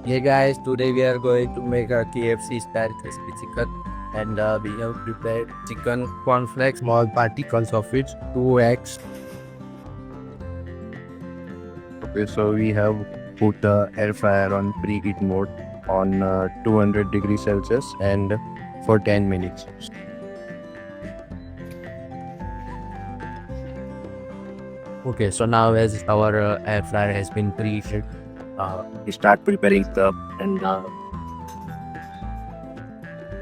Hey guys, today we are going to make a KFC style crispy chicken, and we have prepared chicken cornflakes, small particles of it, 2 eggs. Okay, so we have put the air fryer on preheat mode on 200 degrees Celsius and for 10 minutes. Okay, so now as our air fryer has been preheated, we start preparing the and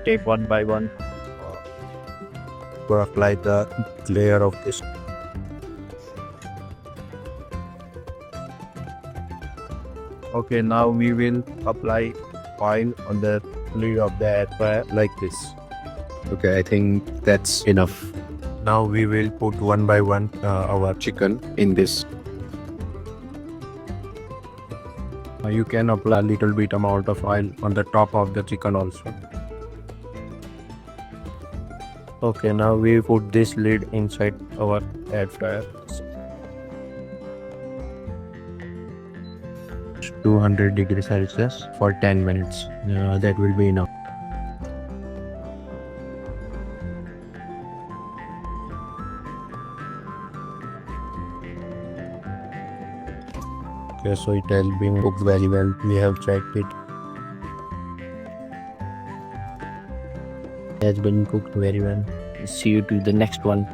take one by one to apply the layer of this. Okay, now we will apply oil on the lid of the air fryer like this. Okay, I think that's enough. Now we will put one by one our chicken in this. You can apply a little bit amount of oil on the top of the chicken also. Okay, now we put this lid inside our air fryer. 200 degrees Celsius for 10 minutes. That will be enough. Okay, so it has been cooked very well. We have checked it. It has been cooked very well. See you to the next one.